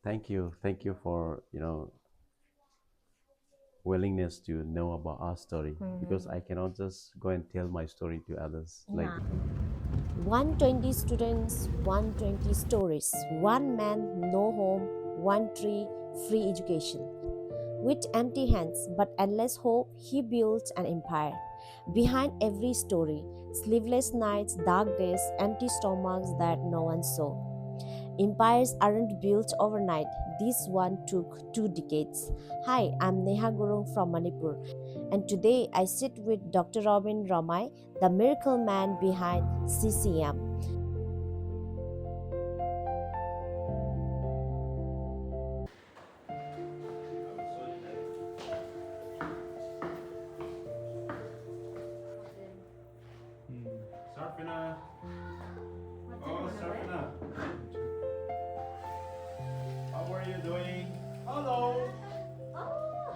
Thank you for willingness to know about our story because I cannot just go and tell my story to others. Like Yeah. 120 students, 120 stories. One man, no home, one tree, free education. With empty hands but endless hope, he built an empire. Behind every story, sleepless nights, dark days, empty stomachs that no one saw. Empires aren't built overnight. This one took 2 decades. Hi, I'm NehaGurung from Manipur, and today I sit with Dr. Robin Raomai, the miracle man behind CCM. Sarfina, oh Sarfina, how are you doing? Hello,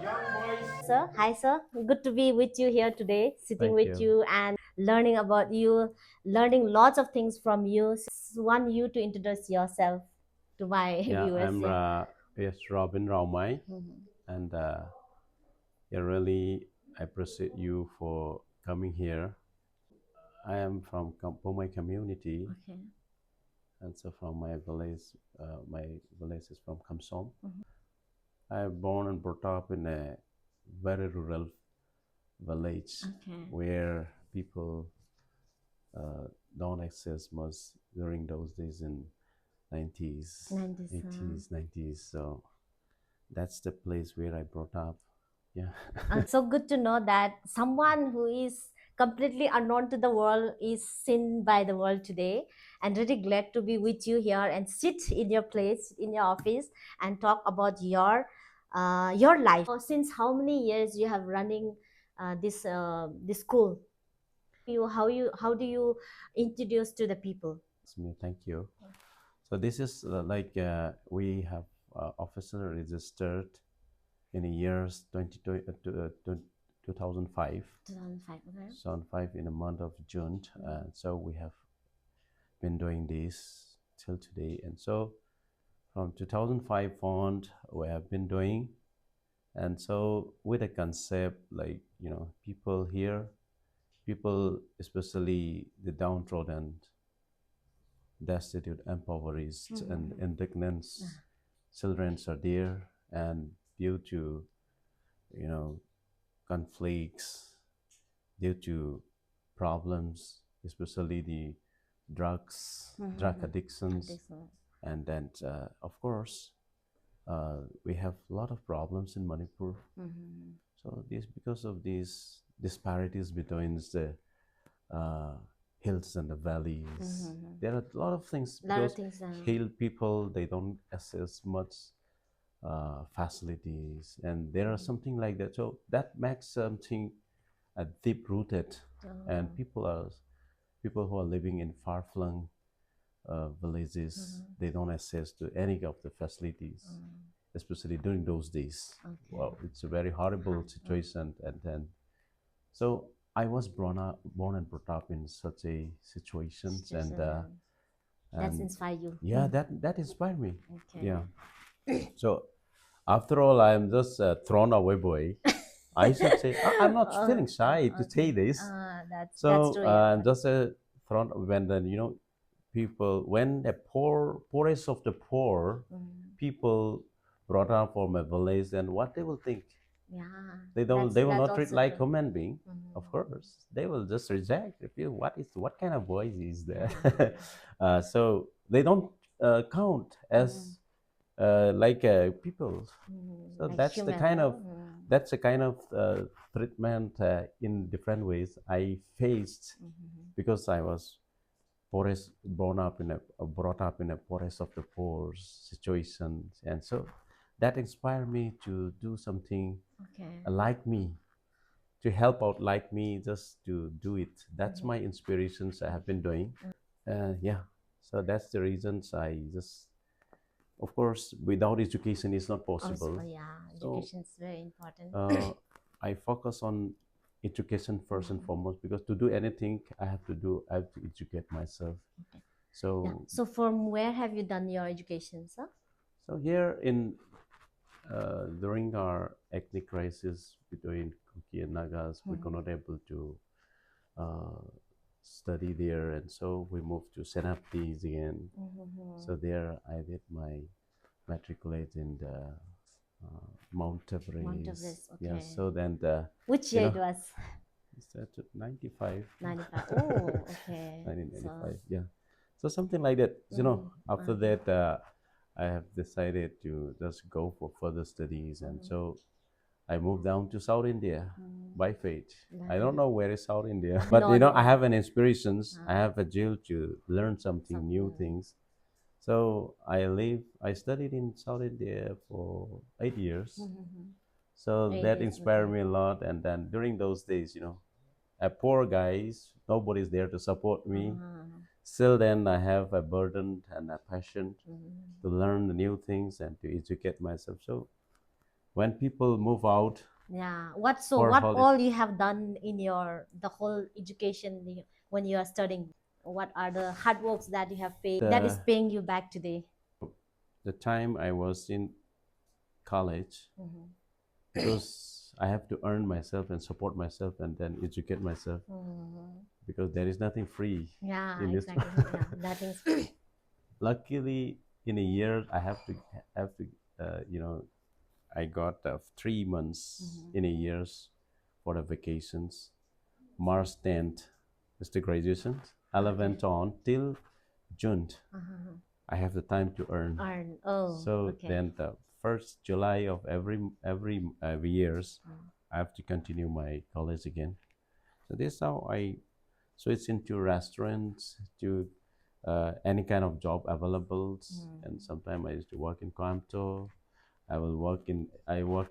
young boys. Sir, hi sir. Good to be with you here today, sitting Thank with you. you and learning about you, learning lots of things from you. Want you to introduce yourself to my Yeah, viewers. I'm Yeah. yes Robin Raomai, Mhm. and I really appreciate you for coming here. I am from Kampomai community, Okay. and so from my village is from Kamsom. Mhm. I was born and brought up in a very rural village Okay. where people uh, don't access much during those days in 90s, 90s. 80s, 90s. So that's the place where I brought up. Yeah. So good to know that someone who is completely unknown to the world is seen by the world today, and really glad to be with you here and sit in your place in your office and talk about your life. So since how many years you have running this school? How do you introduce to the people? Thank you. So this is we have officer registered in the years 2005. 2005. Okay. So on 5 in the month of June. So we have been doing this till today. And so from 2005 on, we have been doing. And so with a concept like, people here, people, especially the downtrodden, destitute, impoverished, and indignant children are there. And due to, you know, conflicts, due to problems, especially the drug addictions, Excellent. and then of course we have a lot of problems in Manipur. So this because of these disparities between the uh, hills and the valleys. There are a lot of things Lot of because things. hill people they don't access much facilities, and there are something like that. So that makes something deep rooted, and people who are living in far flung villages, they don't access to any of the facilities, especially during those days. Okay. Wow, it's a very horrible situation, and then so I was born and brought up in such a situations, and Situation. That's and inspire you. yeah, that inspired me. Okay. Yeah. So after all, I am just thrown away boy. I should say I'm not feeling shy to say Okay. this. That's So true. Yeah. I'm just a thrown when then people when the poorest of the poor people brought up from a village, then what they will think, Yeah. they will That's not treat also like true. human being. Of course they will just reject if you what kind of voice is there. Yeah. So they don't count as people. So Like human. that's the kind of treatment in different ways I faced because I was poorest brought up in a poorest of the poor situation, and so that inspired me to do something Okay. like me, to help out like me, just to do it. That's my inspirations I have been doing. Yeah, so that's the reasons I just, of course, without education it's not Also, possible. yeah, So education is very important. uh, I focus on education first and foremost because to do anything I have to educate myself. Okay. Yeah. So So from where have you done your education, sir? So here in during our ethnic crisis between Kuki and Nagas, we were not able to uh, study there, and so we moved to Senapati again. So there I did my matriculate in the Mount Mount Everest. Everest. Yeah. Okay. So then Which you year know it was? it's at 95, 95. Oh, okay. So, 1995. Yeah. So something like that. After okay. that, I have decided to just go for further studies, and so I moved down to South India by fate. I don't know where is South India, but No, I no. have an inspirations. I have a zeal to learn something new Something. things. So I studied in South India for 8 years. So It that is inspired okay. me a lot. And then during those days, a poor guys, nobody's there to support me. Still then I have a burden and a passion to learn the new things and to educate myself. So when people move out Yeah. What so? for What holiday, all you have done in your the whole education when you are studying? What are the hard works that you have paid that is the paying you back today? the time I was in college, because I have to earn myself and support myself and then educate myself, because there is nothing free Yeah, in this. exactly. Yeah, that is. Luckily, in a year, I have to you know I got 3 months in a years for the vacations. March 10th is the graduation. Okay. 11th on till June. Uh-huh. I have the time to earn. Earn. Oh, So okay. then the first July of every years, I have to continue my college again. So this is how I switch into restaurants, to any kind of job available. And sometimes I used to work in Coimbatore. I work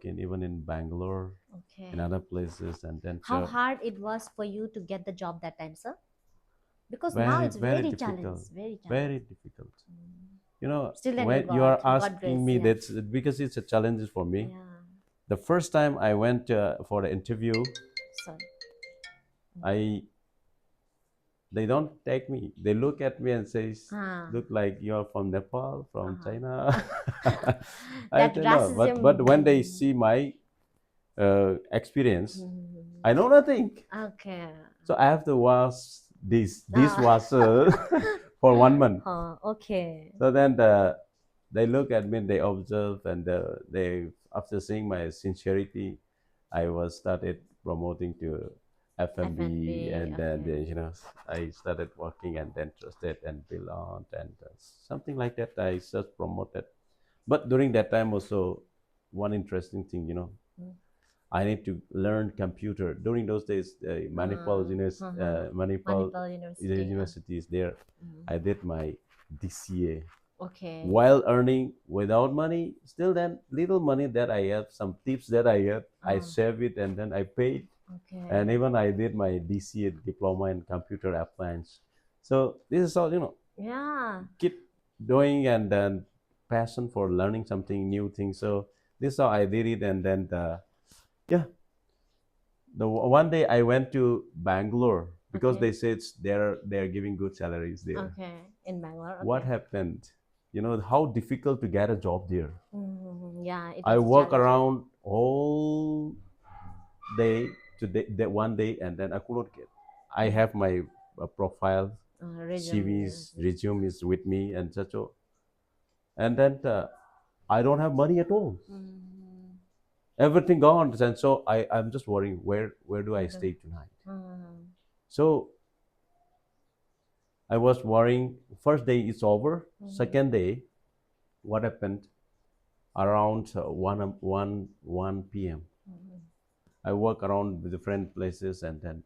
in even in Bangalore, in Okay. other places, and then How so hard it was for you to get the job that time, sir? Because now very it's very very difficult, challenge, very challenge. very difficult. You know, Still, then you when you are got asking grace, me yeah. that, because it's a challenge for me. Yeah. The first time I went for the interview, Sorry. I they don't take me. They look at me and says, Ah. "Look like you're from Nepal, from China." Uh-huh. I That don't know, but racism. when they see my experience, I know nothing. Okay. So I have to wash this Ah. dishwasher for 1 month. Okay. So then they look at me, they observe, and they after seeing my sincerity, I was started promoting to FMB, FNB. and then Okay. I started working and then trusted and belonged, and something like that. I just promoted. But during that time also, one interesting thing, Mm. I need to learn computer. During those days, Manipur Manipur University. University is there. Mm. I did my DCA Okay. while earning without money. Still, then little money that I have, some tips that I have, I Ah. save it and then I paid. And Okay. even I did my DCA diploma in computer appliance. So this is all, Yeah. keep doing, and then passion for learning something new thing. So this is how I did it, and then yeah, the one day I went to Bangalore because Okay. they said they're giving good salaries there. Okay. In Bangalore. What Okay. happened? You know how difficult to get a job there. Yeah, it I was walk challenging. around all day today, that one day, and then I could not get. I have my profile, Resume. CV's resume is with me, and such. And then I don't have money at all. Mm, Everything gone, and so I'm just worrying, where do I where do? stay tonight? Mm, So I was worrying. First day is over. mm, Second day, what happened? Around 1 p.m. mm. I walk around different places, and then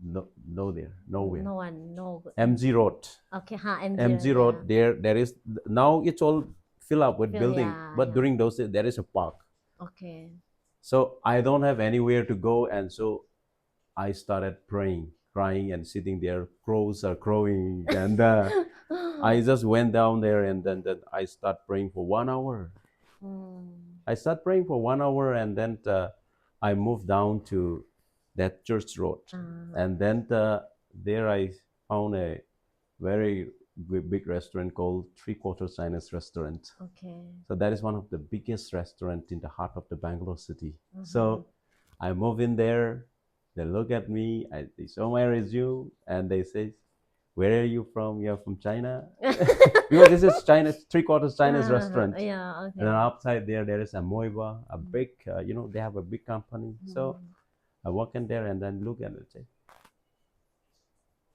no there, nowhere. No one, no. MG Road, Okay, huh? MG, MG yeah. Road. There is now it's all filled up with Feel, building, yeah, but yeah. during those days there is a park. Okay. So I don't have anywhere to go, and so I started praying, crying, and sitting there. Crows are crowing, and I just went down there, and then I start praying for 1 hour. Mm, I start praying for 1 hour, and then I moved down to that church road, uh, and then there I found a very big restaurant called Three Quarters Chinese Restaurant. Okay. So that is one of the biggest restaurant in the heart of the Bangalore city. So I move in there. They look at me. They show my resume and they say, "Where are you from? You're from China." Because this is China, Three Quarters Chinese restaurant. Yeah, And then okay. outside there is a Moiba, a big, they have a big company. So I walk in there and then look at it and say,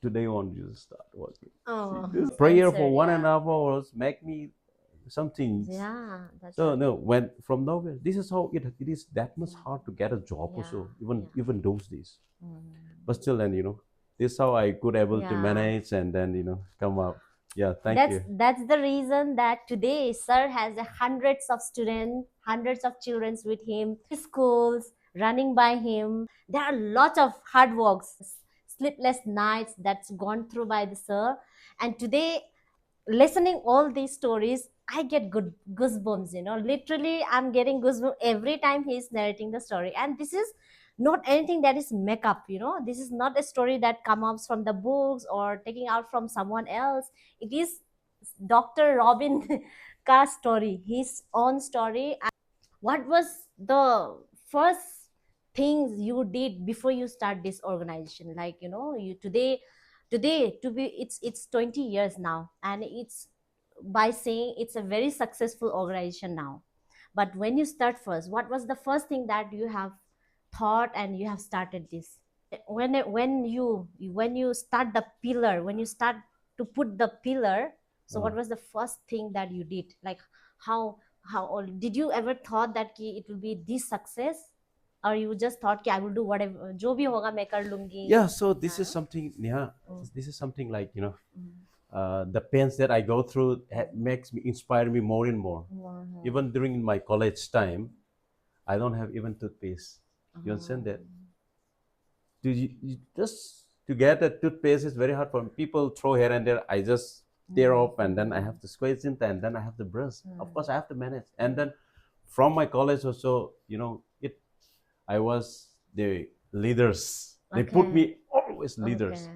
today on you start working. Oh, This prayer answer, for one and a yeah. half hours make me something. Yeah, that's So right. no, when from nowhere, this is how it is that much hard to get a job Yeah, also, even yeah. those days. Mm. But still, then this is how I could able to Yeah. manage and then come up. Yeah, thank That's you. that's the reason that today sir has hundreds of students, hundreds of children with him, schools running by him. There are lots of hard works, sleepless nights that's gone through by the sir. And today, listening all these stories, I get good goosebumps. Literally, I'm getting goosebumps every time he's narrating the story. And this is not anything that is make up. This is not a story that comes from the books or taking out from someone else. It is Dr. Robin Carr's story, his own story. What was the first things you did before you start this organization? Like, you today to be, it's 20 years now, and it's, by saying, it's a very successful organization now. But when you start first, what was the first thing that you have thought and you have started this? When you start the pillar, when you start to put the pillar, so Uh, what was the first thing that you did? Like, how old did you ever thought that it will be this success, or you just thought I will do whatever jo bhi hoga main kar lungi? yeah, so this is हाँ, something, yeah, mm, this is something like mm, the pains that I go through makes me inspire me more and more. mm, Even during my college time, I don't have even toothpaste. You understand that? You just to get a toothpaste is very hard for me. People throw here and there. I just tear off and then I have to squeeze it and then I have to brush. Of course, I have to manage. And then from my college also, I was the leaders. They put okay, me always leaders.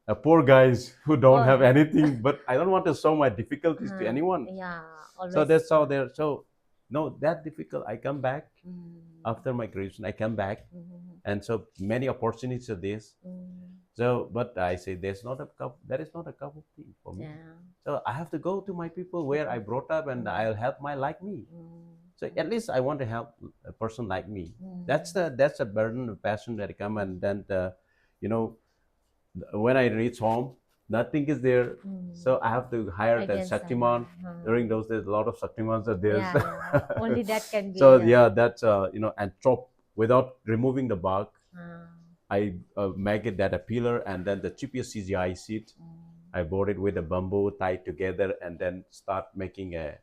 okay. Poor guys who don't have Oh, anything, but I don't want to show my difficulties to anyone. yeah, So always. that's how they're so no that difficult. I come back Mm, after my graduation. I come back, mm, and so many opportunities are this. mm, So, but I say there's not a cup. That is not a cup of tea for me. yeah. So I have to go to my people where I brought up, and Mm, I'll help my like me. mm, So at least I want to help a person like me. mm, That's a burden, a passion that come, and then you know when I reach home, nothing is there. mm. So I have to hire the Again, Shaktiman. During those days, a lot of Shaktimans are there. yeah, yeah. Only that can be. So yeah, that's and chop without removing the bark. Uh, I make it that a pillar, and then the cheapest CGI seat. I board it with a bamboo tied together, and then start making a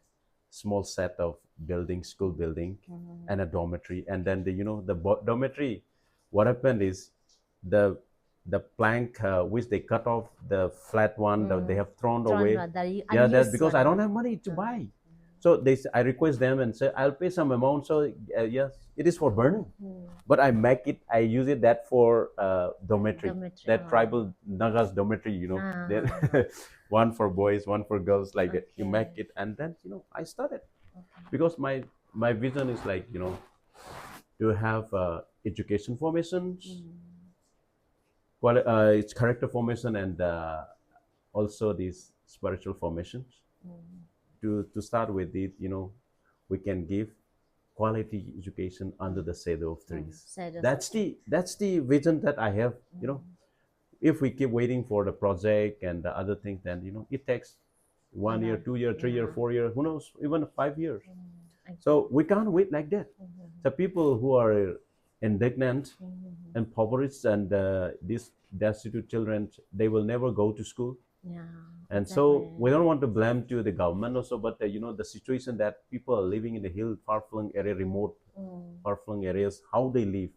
small set of building, school building, and a dormitory. And then the dormitory. What happened is the the plank which they cut off the flat one that they have thrown Drawn away. one, the Yeah, that unused because I don't one. have money to buy. So I request them and say I'll pay some amount. So yes, it is for burning, but I use it that for dormitory, Dormitory. that tribal Nagas dormitory. That one for boys, one for girls, like that. You make Okay. it, and then I started because my vision is like to have education formations, it's character formation, and also these spiritual formations. To start with it, we can give quality education under the shadow of trees. Said of That's the vision that I have. If we keep waiting for the project and the other things, then it takes 1 year, 2 year, 3 year, 4 year, who knows, even 5 years. So we can't wait like that. The people who are indignant, impoverished, and these destitute children, they will never go to school. Yeah, And so exactly. we don't want to blame to the government also, but the situation that people are living in the hill, far-flung area, remote, far-flung areas, how they live,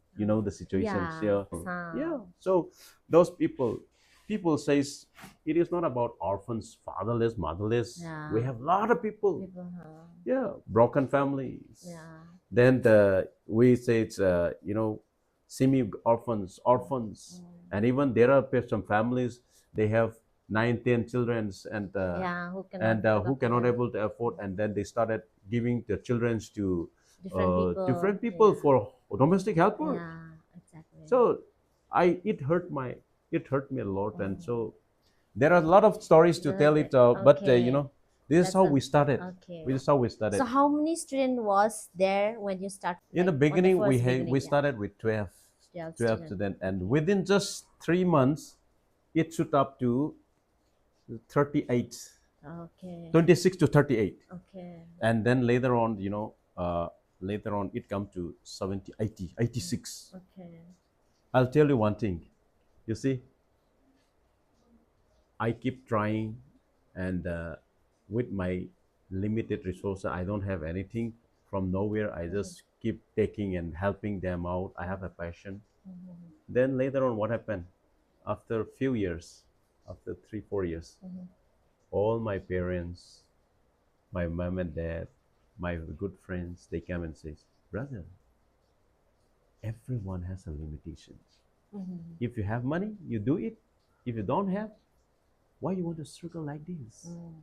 the situations. Yeah. Yeah, yeah. So those people says it is not about orphans, fatherless, motherless. We Yeah. have a lot of people, People, yeah, broken families. yeah. Then we say it's semi orphans, and even there are some families they have nine, 10 children, Yeah, who cannot and look who after cannot them. able to afford, and then they started giving the children to Different people. different people Yeah. for domestic helper. Yeah, exactly. So I it hurt me a lot, and Oh, so there are a lot of stories to tell it, but okay. this is That's how a we started. okay. This is how we So started. how many student was there when you start, In the like on the beginning, first we beginning? Yeah, started with 12, 12 12 student. students, and Okay. within just 3 months, it shoot up to 38, Okay. 26 to 38, Okay. and then later on, later on it come to 70, 80, Mm, 86. okay. I'll tell you one thing. You see, I keep trying, and with my limited resources, I don't have anything from nowhere. I Mhm, just keep taking and helping them out. I have a passion. mhm, Then later on, what happened? After a few years, after 3, 4 years, mhm, all my parents, my mom and dad, my good friends, they come and says, "Brother, everyone has a limitation. mhm, If you have money, you do it. If you don't have, why you want to struggle like this?" mm.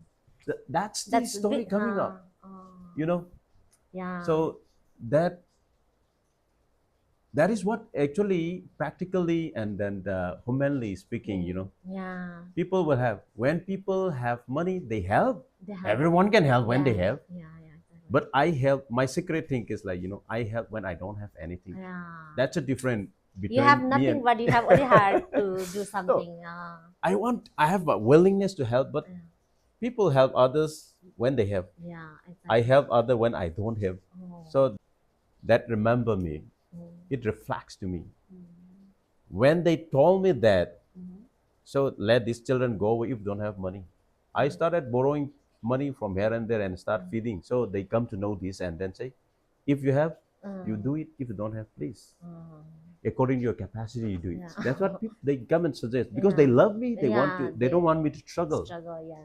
That's the That's a story big, coming up, oh, you know. yeah. So that that is what actually practically and then humanly speaking, Mm, yeah. people will have, when people have money, they help. They help. Everyone can help when they Yeah. have, Yeah. Yeah. Exactly. but I help. My secret thing is like, I help when I don't have anything. Yeah. That's a different You have between me nothing, and but you have only heart to do no. something. I have a willingness to help, but Yeah. people help others when they have. Yeah. I Exactly. help other when I don't have. Oh. So that remember me, Mm, it reflects to me. mm, When they told me that, mhm, so let these children go if you don't have money. I mm, started borrowing money from here and there and start mm, feeding. So they come to know this and then say, if you have, you mm, do it. If you don't have, please. mm. According to your capacity, you do it. Yeah. That's what people, they come and suggest because they Yeah. love me. They want Yeah. to. They don't They want me to struggle. struggle. Yeah.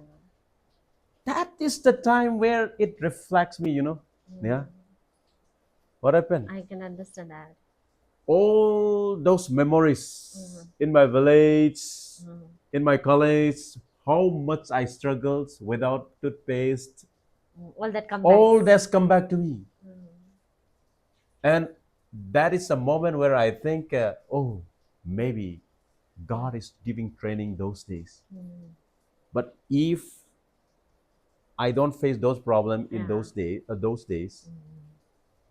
That is the time where it reflects me. Yeah. Mm, What happened? I can understand that. All those memories Mm, in my village, mm, in my college, how much I struggled without toothpaste, mm. All that come back. all that's come back to me. Mm, And that is a moment where I think, oh, maybe mm, God is giving training those days. mm. But if I don't face those problems in Yeah. those days, Mm.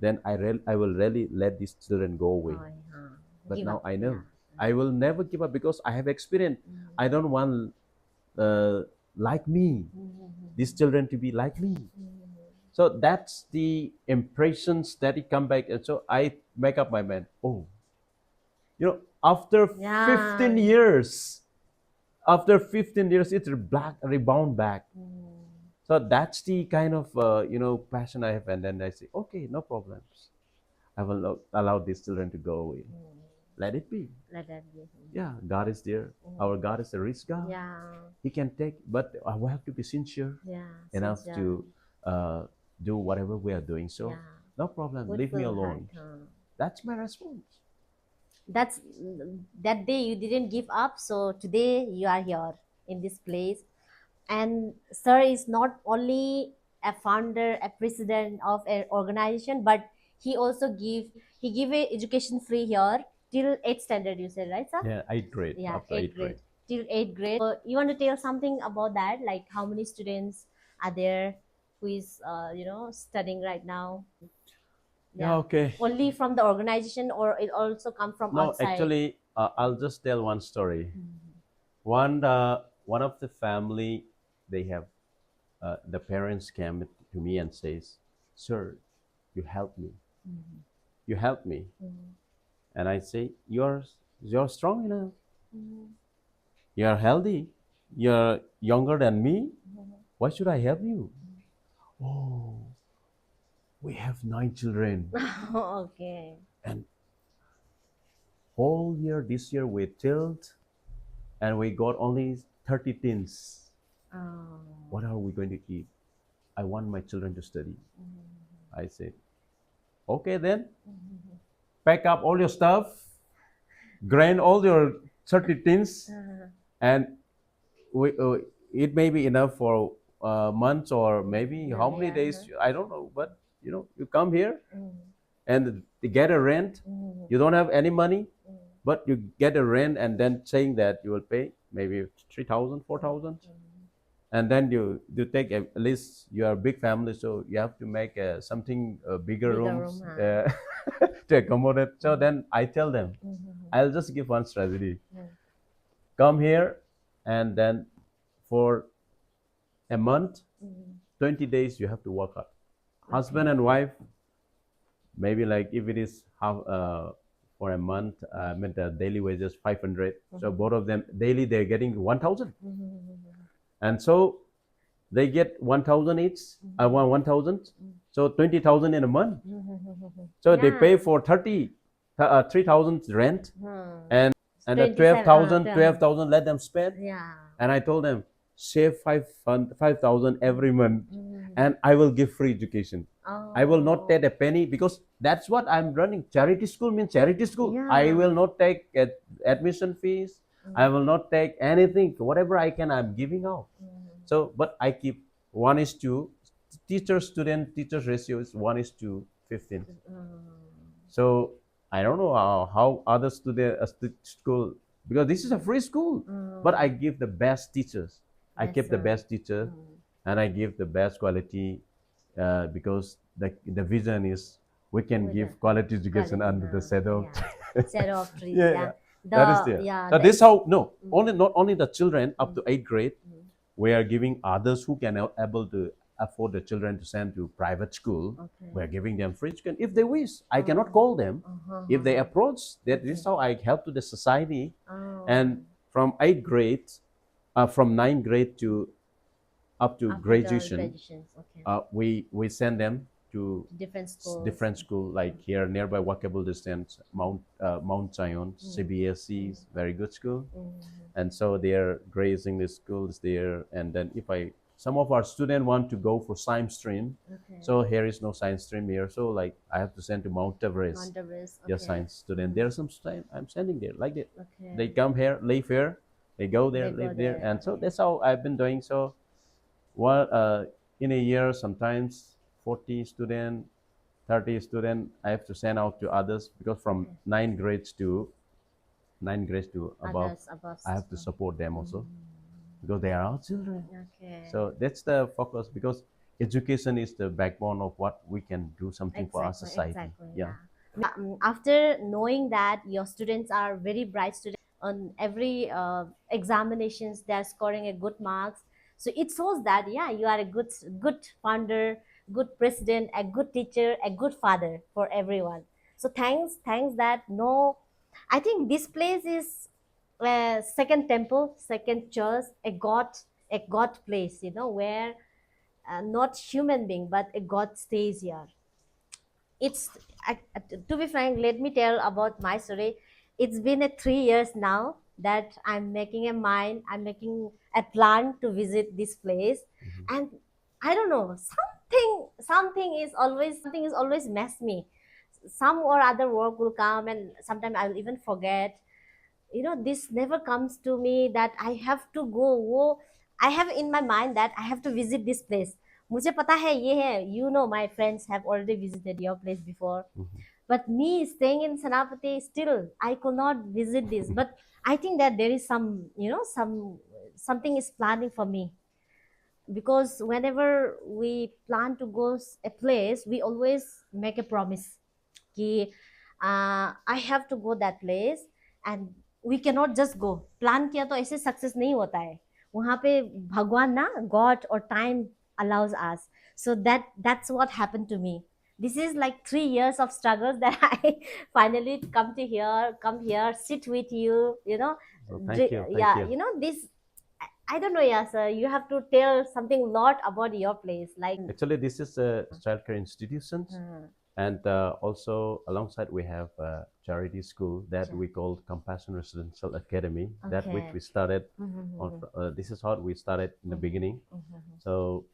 then I will really let these children go away. Oh, yeah. But Give now up. I Yeah. know I will never give up because I have experience. I Mm, don't want like me, these mm, children to be like me. mm. So that's the impressions that it come back, and so I make up my mind. Oh, after Yeah. 15 years, after 15 years, it's black rebound back. Mm, So that's the kind of passion I have, and then I say, okay, no problems. I will not allow these children to go away. mm. Let it be. Let that be. Yeah, God is there. Mm. Our God is a rich God. Yeah. He can take, but I will have to be sincere Yeah. enough Sincere. to uh, do whatever we are doing. So, Yeah. no problem. Good Leave me full heart. alone. That's my response. That's that day you didn't give up. So today you are here in this place. And sir is not only a founder, a president of an organization, but he give a education free here till 8th standard, you said, right, sir? Yeah, eighth grade. Yeah, After 8th eighth grade. grade till 8th grade. So you want to tell something about that, like how many students are there who is studying right now? Yeah, Yeah, okay. only from the organization or it also come from No, outside? actually, I'll just tell one story. Mhm. One of the family, they have the parents came to me and says, "Sir, you help me. Mhm. You help me." Mhm. And I say, "You're strong enough. Mhm. You're healthy. You're younger than me. Mhm. Why should I help you?" Oh, we have 9 children, Okay. and whole year this year we tilled, and we got only 30 tins. Oh. What are we going to eat? I want my children to study. Mhm. I said, okay then, Mhm. pack up all your stuff, grind all your 30 tins, Uh, and it may be enough for months or maybe how Yeah, many yeah. days, I don't know. But you come here Mm. and you get a rent. Mm. You don't have any money, Mm. but you get a rent and then saying that you will pay maybe 3,000, 4,000, and then you take at least you are a big family, so you have to make something bigger Bigger rooms room, huh? to accommodate. So then I tell them, Mm-hmm. I'll just give one strategy: Mm. come here, and then for a month, Mm. 20 days, you have to work hard. Husband Okay. and wife, maybe like if it is half for a month, I mean the daily wages 500. So Mm-hmm. both of them daily they're getting 1,000, Mm-hmm. and so they get 1,000 each. I Mm-hmm. want 1,000, so 20,000 in a month. Mm-hmm. So they pay Yeah. for 3,000 rent, Hmm. and the 27, 12,000 let them spend. yeah. And I told them, save 5,000 every month, Mm. and I will give free education. I will not Oh. take a penny, because that's what I'm running. Charity school means charity school. I Yeah. will not take admission fees. I Mm. will not take anything. Whatever I can, I'm giving out. Mm. So, but I keep 1:2. Teacher student teachers ratio is 1:15. Mm. So I don't know how other student school, because this is a free school, but I Mm. give the best teachers. I keep That's the best teacher, mm. and I give the best quality, because the vision is we can With the give quality education quality, under the huh? shadow Yeah. Set of trees, yeah, yeah. yeah, that is The there. yeah, So the this how, no, mm. only not only the children up Mm. to 8th grade, Mm. we are giving others who can able to afford the children to send to private school. We Okay. are giving them free education if they wish. I cannot Oh. call them. If they approach, that this is Okay. how I help to the society. Oh. And from 8th grade, from 9th grade to up to After the graduation, graduations, okay. we send them to Different schools. different school, like here nearby walkable distance, Mount Zion Mm. CBSE Mm. is very good school. Mm. And so they are grazing the schools there. And then if I some of our students want to go for science stream, Okay. so here is no science stream here, so like I have to send to Mount Everest. Wonderous. Their Okay. science student, Mm. there are some student I'm sending there like that. They Okay. come here, live here, they go there, They go live there. there. And so Okay. that's how I've been doing. So well, in a year sometimes 40 student, 30 student I have to send out to others, because from Okay. 9th grade to above, Others above. I have to support them Mm. also, because they are our children. Okay. So that's the focus, because education is the backbone of what we can do something for our Exactly, society. exactly, Yeah. yeah. After knowing that your students are very bright students on every examinations, they're scoring a good marks. So it shows that yeah, you are a good founder, good president, a good teacher, a good father for everyone. So thanks that no, I think this place is a second temple, second church, a God place, where not human being but a God stays here. It's to be frank, let me tell about my story. It's been a 3 years now that I'm making a plan to visit this place. And I don't know, something is always mess me. Some or other work will come and sometimes I'll even forget. This never comes to me that I have to go. I have in my mind that I have to visit this place. मुझे पता है ये है. My friends have already visited your place before, Mhm. but me staying in Senapati, still I could not visit this. But I think that there is something is planning for me, because whenever we plan to go a place, we always make a promise कि I have to go that place, and we cannot just go. Plan किया तो ऐसे success नहीं होता है. वहाँ पे भगवान ना, God or time allows us. So that's what happened to me. This is like 3 years of struggles that I finally come here, sit with you, So thank you, thank yeah, you. this. I don't know, yeah, sir. You have to tell something lot about your place, like. Actually, this is a childcare institutions, Hmm. and also alongside we have a charity school that we call Compassion Residential Academy, that which Okay. we started on. Mm-hmm. This is how we started in the beginning. Mm-hmm. So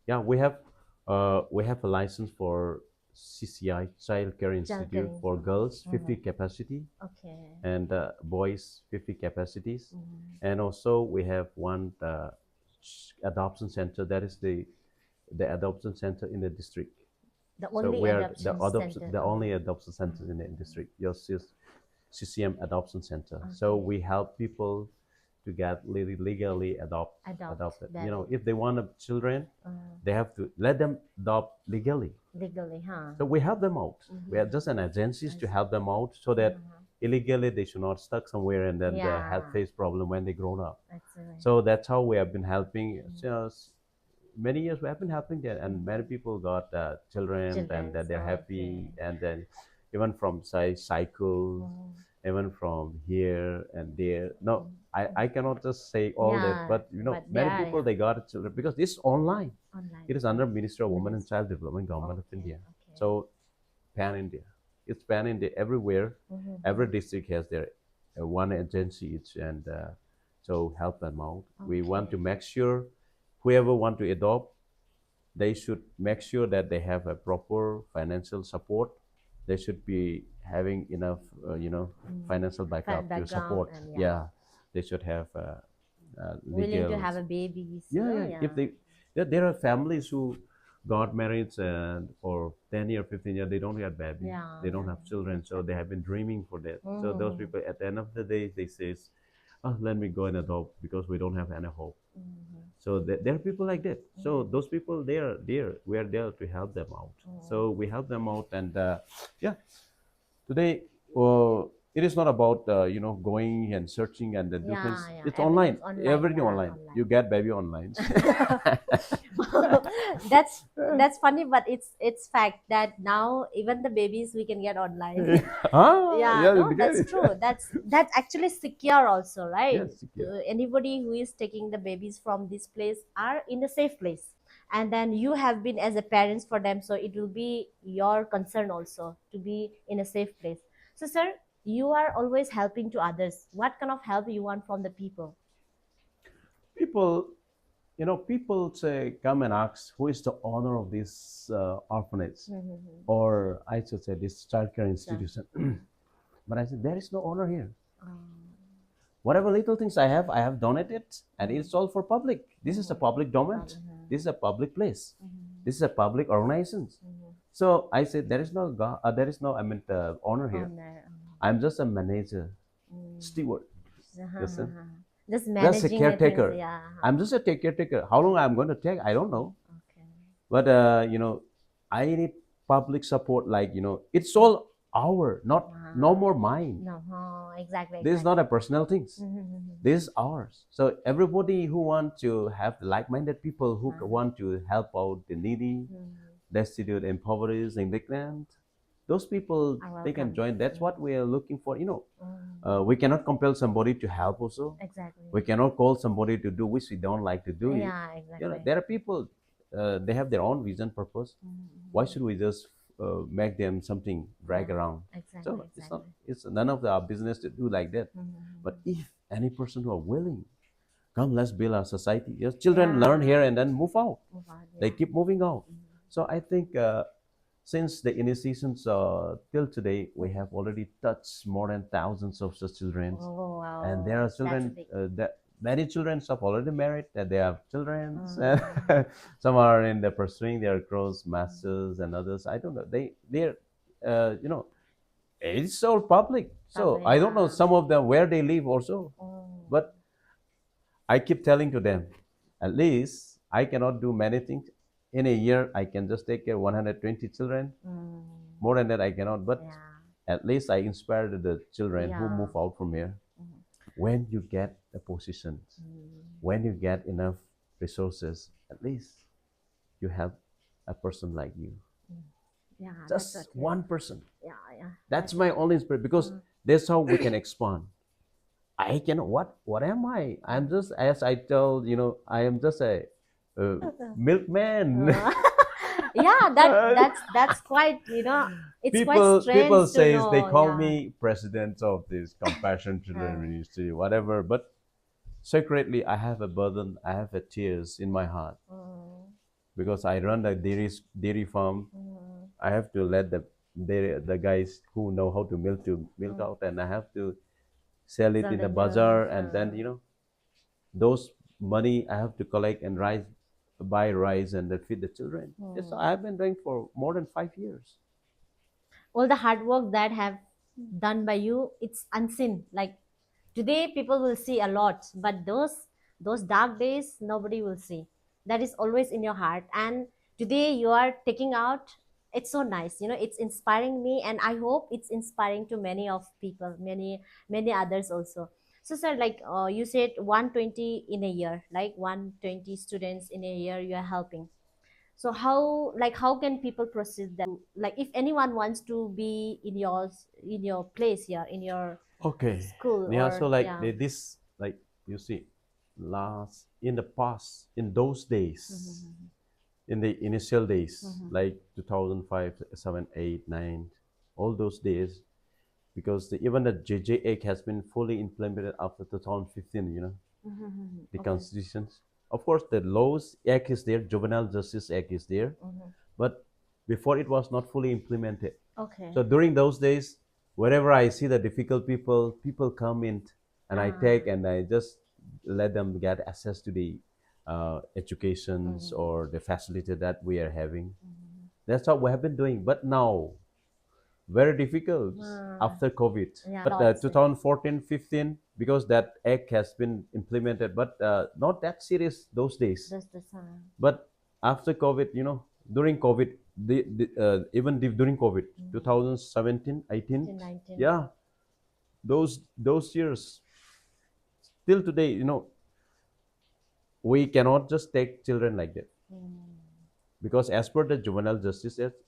yeah, we have a license for CCI, Child Care Institute Childcare. for girls, 50 Mm-hmm. capacity, Okay. and boys 50 capacities. Mm-hmm. And also we have one adoption center, that is the adoption center in the district. The So only we are adoption center. the only Okay. adoption center in the Mm-hmm. district. Yes, CCM adoption center. So Okay. we help people to get legally Adopt adopted. baby. If they want children, Uh, they have to let them adopt legally. legally, huh? So we help them out. We are just Mm-hmm. an agencies I to see. help them out so that Uh-huh. illegally they should not stuck somewhere and then they have Yeah, face problem when they grown up. that's right. So that's how we have been helping. Mm-hmm. Many years we have been helping them, and many Mm-hmm. people got children, and Children's. that they're Okay. happy, and then even from cycles, Mm-hmm. even from here and there. No, I Mm-hmm. cannot just say all that, Yeah, but but they many are, people yeah, they got children because this online. online. It is under Ministry of Women and Ministry. Child Development, Government of Okay, India. okay. So pan India, it's pan India everywhere. Every Mm-hmm. district has their one agency each, and so help them out. We want to Okay. make sure whoever want to adopt, they should make sure that they have a proper financial support. They should be having enough, Mm. financial backup to Background support. and yeah, Yeah, they should have willing to legal. have a babies, Yeah. If yeah. they, there are families who got married and for 10 years, 15 years, they don't have baby, Yeah, they don't yeah, have children, that's so right. they have been dreaming for that. So those Mm-hmm. people, at the end of the day, they says, "Oh, let me go and adopt because we don't have any hope." Mm-hmm. So there are people like that. So Mm-hmm. those people, they are there. We are there to help them out. So we help them out, and yeah, today, it is not about going and searching and then do Yeah, things. yeah, It's online. everything's online, Everything yeah, online. You online. get baby online. That's funny, but it's fact that now even the babies we can get online. Yeah, Yeah, no, you get that's it. true. That's actually secure also, right? Yes, secure. Anybody who is taking the babies from this place are in a safe place, and then you have been as a parents for them, so it will be your concern also to be in a safe place. So sir, you are always helping to others. What kind of help you want from the people? People, people say, come and ask, who is the owner of this orphanage, Mm-hmm. or I should say this childcare So, institution. But I said, there is no owner here. um, Whatever little things I have donated, and mm-hmm. it's all for public. This is a Mm-hmm. public domain. Probably, This is a public place. mm-hmm. This is a public organization. Mm-hmm. So I said, there is no, owner here. On there. I'm just a manager, Mm. steward. Listen, Just just a managing the things, caretaker. yeah. I'm just a caretaker. How long I'm going to take, I don't know. Okay. But I need public support. Like it's all our, not no more mine. No, exactly, This is not exactly. a personal things. Mm-hmm. This is ours. So everybody who want to have like-minded people who want to help out the needy, destitute, impoverished, indignant, those people, Are they can welcome. join. That's what we are looking for. Mm. We cannot compel somebody to help. Also, Exactly. we cannot call somebody to do which we don't like to do it. Yeah, exactly. There are people. They have their own vision, purpose. Why should we just make them something drag Yeah, around? exactly, So it's not. exactly. It's none of our business to do like that. But if any person who are willing, come, let's build our society. Yes, children learn Yeah. here and then move out. Move on, They yeah. keep moving out. So I think since the initiations till today, we have already touched more than thousands of such children, Oh, and wow. there are That's a children big. that many children have already married, that they have children. Mm. Some are in the pursuing their cross masters, and others, I don't know. They're it's all public. So Probably, I don't know yeah. some of them where they live also, Mm. but I keep telling to them, at least I cannot do many things. In a year, I can just take care of 120 children. Mm. More than that, I cannot. But Yeah. at least I inspired the children who Yeah. move out from here. Mhm. When you get a position, Mm. when you get enough resources, at least you have a person like you. Yeah, that's what. Just one person. Yeah, yeah. That's my only inspiration, because that's how we can expand. I cannot. What am I? I'm just, as I told, I am just a milkman. Uh, yeah, that's quite, it's quite People strange to says, they know. call Yeah. me president of this compassion children ministry, whatever. But secretly, I have a burden. I have a tears in my heart, Mm, because I run a dairy farm. mm, I have to let the guys who know how to milk out, and I have to sell it So in the then you, bazaar, and then those money I have to collect and buy rice and then feed the children. Yes, I have been doing for more than 5 years. all the hard work that have done by you, it's unseen. Like today people will see a lot, but those dark days nobody will see. That is always in your heart, and today you are taking out. It's so nice, it's inspiring me, and I hope it's inspiring to many of people, many others also. So sir, like you said 120 in a year, like 120 students in a year you are helping. So how can people proceed that, like if anyone wants to be in your place here, in your Okay. school, Yeah, so or like yeah. this, like you see, last in the past, in those days, Mhm, in the initial days, mhm, like 2005, 7, 8, 9, all those days, because even the JJ Act has been fully implemented after 2015, mhm, mhm. the Okay. constitutions. Of course, the laws act is there, Juvenile Justice Act is there, Mhm. but before it was not fully implemented. Okay. So during those days, wherever I see the difficult people come in, and I take Ah. and I just let them get access to the educations Mhm, or the facility that we are having. mhm. That's what we have been doing. But now, very difficult Ah. after COVID. Yeah, But lots. 2014, 15, because that act has been implemented, but not that serious those days. That's the sign. But after COVID, during COVID, during COVID, Mhm. 2017, 18, 19. yeah, those years, till today, we cannot just take children like that, Mm. because as per the Juvenile Justice Act,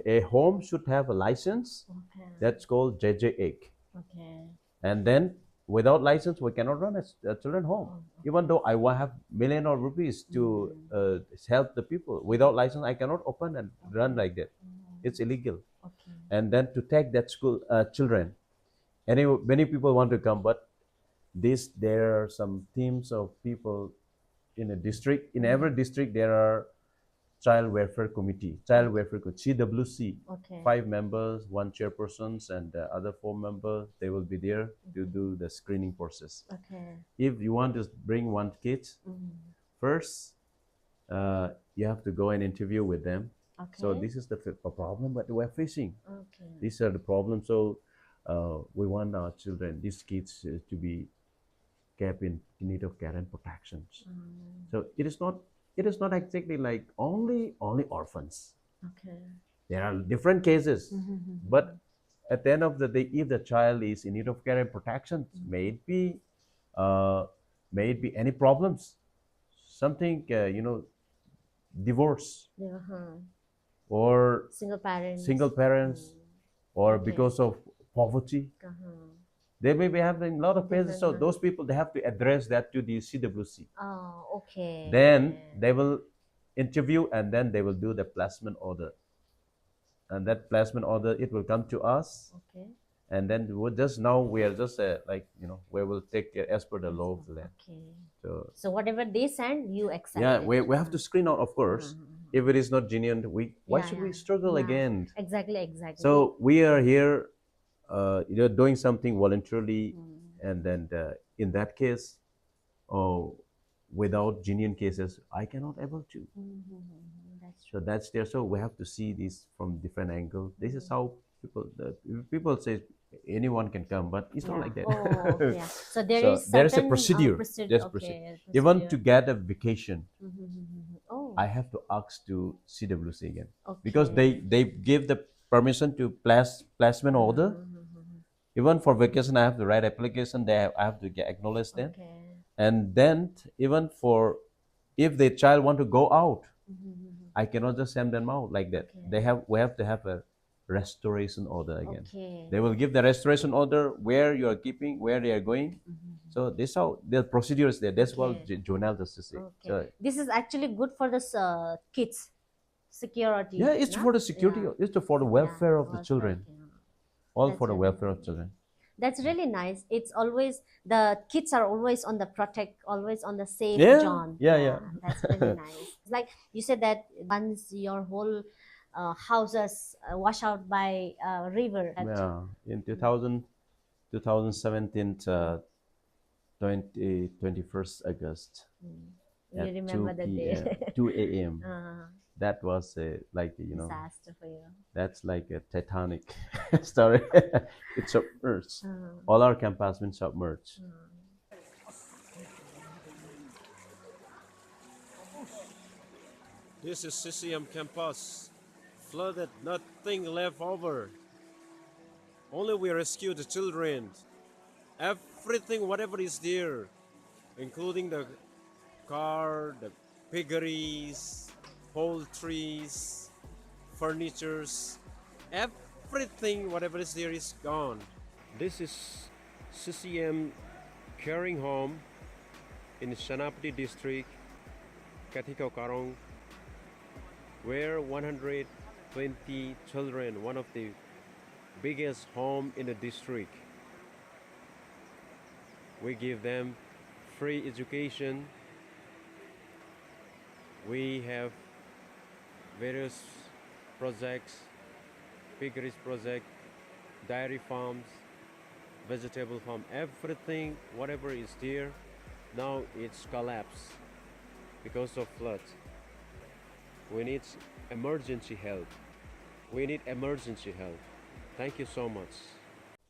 a home should have a license. Okay. That's called JJ. Okay. And then without license, we cannot run a children home. Oh, Even okay. though I will have million of rupees to Mm. help the people, without license, I cannot open and run Okay. like that. Mm. It's illegal. Okay. And then to take that school children, many people want to come, but there are some teams of people in a district. In every Mhm. district, there are child welfare CWC, Okay. 5 members, one chairpersons, and the other 4 members. They will be there to Mhm. do the screening process. Okay. If you want to bring one kid, Mhm. first you have to go and interview with them. So Okay. this is the problem that we're facing. Okay. These are the problems. So we want our children, these kids, to be kept in need of care and protections. Mm. So it is not exactly like only orphans. Okay. There are different cases, Mhm. but at the end of the day, if the child is in need of care and protection, Mhm. uh, may it be any problems, something, divorce, Yeah, huh. or Single single parents. parents, Mm. or Okay. because of poverty, Uh-huh. they may be having a lot of cases. Different. So those people, they have to address that to the CWC. Oh, Then okay. they will interview, and then they will do the placement order, and that placement order, it will come to us. Okay. And then we are just like, we will take care as per the Yes, law sir. of the land. Okay. So So whatever they send, you accept yeah, it. we have to screen out, of course. If it is not genuine, why Yeah, should yeah, we struggle yeah. again? Exactly, exactly. So we are here, doing something voluntarily. Mm. And then in that case, oh, without genuine cases, I cannot able to. That's So true. that's there. So we have to see this from different angles. This is Mm. how people say anyone can come, but it's not Yeah. like that. Oh, okay. Yeah. So there So is there is a certain procedure. procedure. There's a procedure. Okay, Even to procedure. get a vacation, Oh, I have to ask to CWC again, because they okay. they give the permission to placement order. Even for vacation, I have to write application. I have to acknowledge them. Okay. And then even for, if the child want to go out, I cannot just send them out like that. Okay. We have to have a restoration order again. Okay. They will give the restoration order where you are keeping, where they are going. So this how the procedure is there. That's what Okay. juvenile justice is. Okay. So This is actually good for the kids yeah, security, it's no? for the security. Yeah. It's for the Yeah. welfare of the Welfare. children. Yeah. All That's for the really welfare of nice. children. That's really nice. It's always the kids are always on the protect, always on the safe Yeah, zone. yeah, Yeah, yeah. that's really nice. It's like you said that once your whole houses washed out by river. Yeah, in 2017, 21st August You at remember 2 the day. p.m., 2 a.m. uh, That was like, Disaster for you. that's like a Titanic story. It submerged. Uh, All our campus been submerged. This is CCM campus. Flooded, nothing left over. Only we rescue the children. Everything, whatever is there, including the car, the piggeries, poultries, furnitures, everything, whatever is there is gone. This is CCM caring home in Senapati district, Kathiko Karong, where 120 children, one of the biggest home in the district. We give them free education. We have various projects, piggeries project, dairy farms, vegetable farm, everything, whatever is there, now it's collapsed because of flood. We need emergency help. We need emergency help. Thank you so much.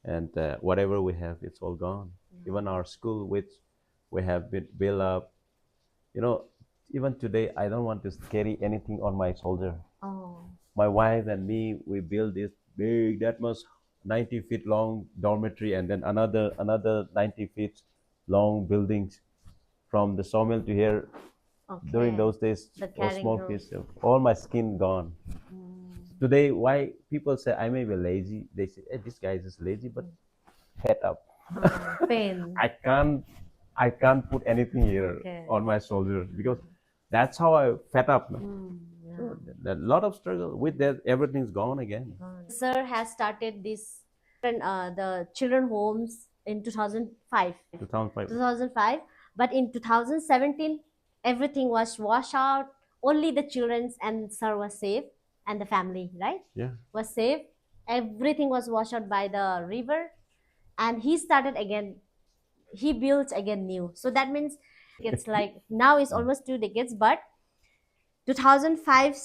And whatever we have, it's all gone. Even our school, which we have been built up, you know, even today, I don't want to carry anything on my shoulder. oh, My wife and me, we built this big, that much 90 feet long dormitory, and then another 90 feet long buildings from the sawmill to here. During okay. those days, The all carrying small room. kids, all my skin gone. Today, why people say I may be lazy, they say, hey, this guy is just lazy, but head up. Pain. I can't I can't put anything here Okay. on my shoulder because that's how I fed up now. So a lot of struggle with that, everything's gone again. Sir has started this the children homes in 2005. 2005. 2005, but in 2017 everything was washed out. Only the children and sir was safe, and the family, right, Yeah. was safe. Everything was washed out by the river, and he started again. He built again new. So that means it's like now it's almost 2 decades, but 2005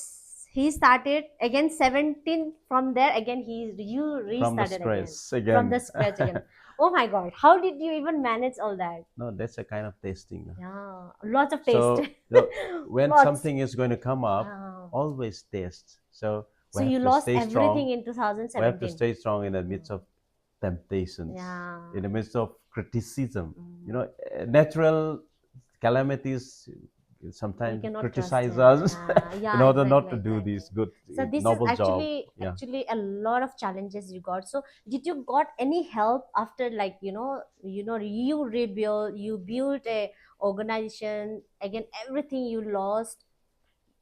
he started again. 17 from there again he you From the restarted again scratch from again. the scratch again. Oh my god, how did you even manage all that? No, that's a kind of tasting. Yeah, lots of taste. So when Lots. something is going to come up, Oh. always taste. So we So have you to lost stay strong. everything in We have to 2017. stay strong in the midst of temptations, Yeah. in the midst of criticism. Natural calamities We sometimes cannot trust criticize him. us Yeah, in yeah, order not exactly, to do exactly. this good, So this is noble job. actually Yeah. a lot of challenges you got. So did you got any help after, like, you rebuild, you built a organization again, everything you lost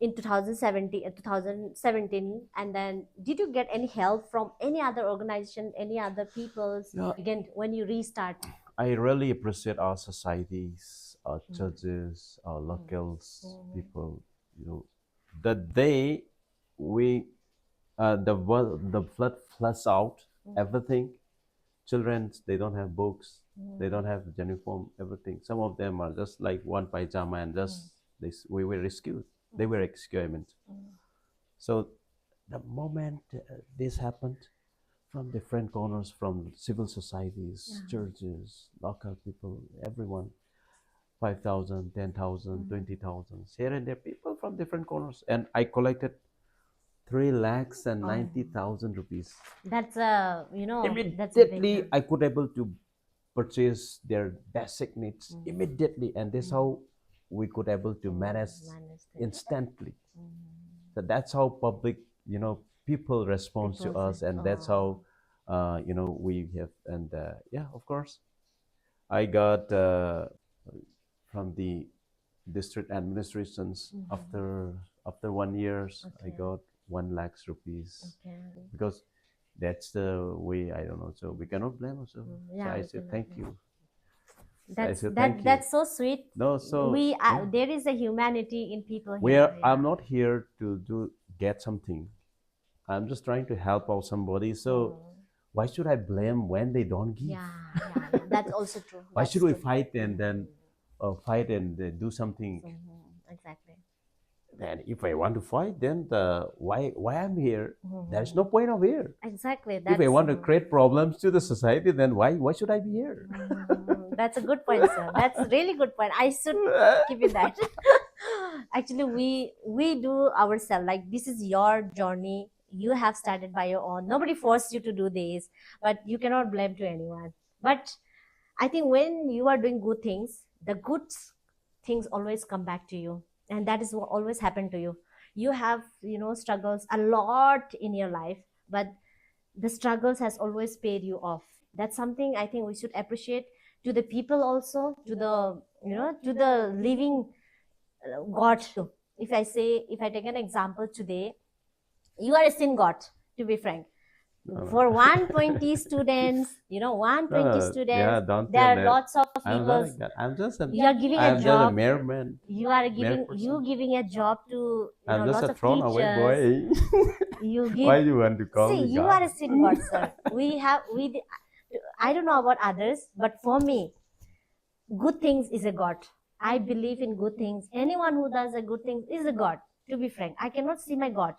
in 2017, 2017, and then did you get any help from any other organization, any other people's Yeah, again when you restart? I really appreciate our societies, our churches, our locals, people. You know, the day we the flood floods out everything. Children, they don't have books, they don't have uniform, everything. Some of them are just like one pajama and just we were rescued. They were rescued. I mean. So the moment this happened, from different corners, from civil societies, churches, local people, everyone, 5,000, 10,000, 20,000, here and there, people from different corners. And I collected 3,90,000 rupees. That's that's a big Immediately, I could able to purchase their basic needs immediately. And that's how we could able to manage manage that. instantly. So that's how public, people respond to People say, us, and that's how, we have. And yeah, of course, I got from the district administrations after 1 years, I okay, got 1 lakhs rupees okay, because that's the way. I don't know. So we cannot blame ourselves. So yeah, I we say cannot thank blame. you. So I That's say thank you. that's so sweet. No, so We yeah, there is a humanity in people we here. are. I'm Yeah. not here to get something. I'm just trying to help out somebody. So why should I blame when they don't give? Yeah, yeah, yeah. That's also true. Why should That's we true. fight and then fight and do something? Exactly. Then if I want to fight, then why I'm here? There's no Mhm. point of here. Exactly. If I That's want to create problems to the society, then why should I be here? that's a good point, sir. That's a really good point. I should keep it that. Actually, we do ourselves. Like this is your journey. You have started by your own. Nobody forced you to do this, but you cannot blame to anyone. But I think when you are doing good things, the good things always come back to you, and that is what always happened to you. You have struggles a lot in your life, but the struggles has always paid you off. That's something I think we should appreciate to the people, also to the to the living god too. If I take an example today, you are a sin god, to be frank. No, For no. 120 students, No, 120 no, students, yeah, don't there tell are that. lots of I'm not people. like that. I'm just a, You are giving a I'm just a job. mere man, You are mere giving person. a job to I'm just lots a of thrown away teachers. boy. You give. Why you want to call See, me you are God? a sin god, sir. I don't know about others, but for me, good things is a god. I believe in good things. Anyone who does a good thing is a god. To be frank, I cannot see my god.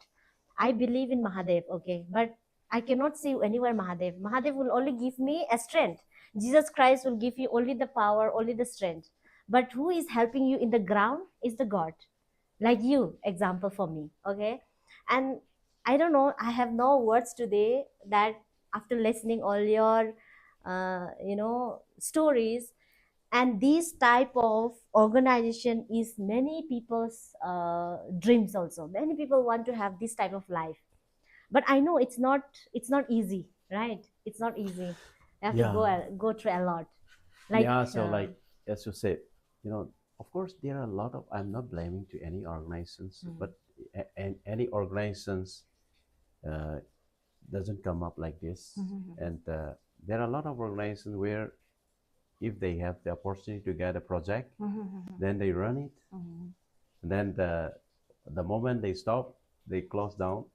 I believe in Mahadev, okay, but I cannot see anywhere Mahadev. Mahadev will only give me a strength. Jesus Christ will give you only the power, only the strength. But who is helping you in the ground is the God. Like you, example for me, okay? And I don't know, I have no words today that after listening all your, stories, and this type of organization is many people's dreams also. Many people want to have this type of life, but I know it's not easy, right? It's not easy. You have to Yeah, go through a lot, like yeah. So like as you said, of course there are a lot of. I'm not blaming to any organizations, but and any organizations uh, doesn't come up like this, and there are a lot of organizations where if they have the opportunity to get a project, then they run it. And then the moment they stop, they close down.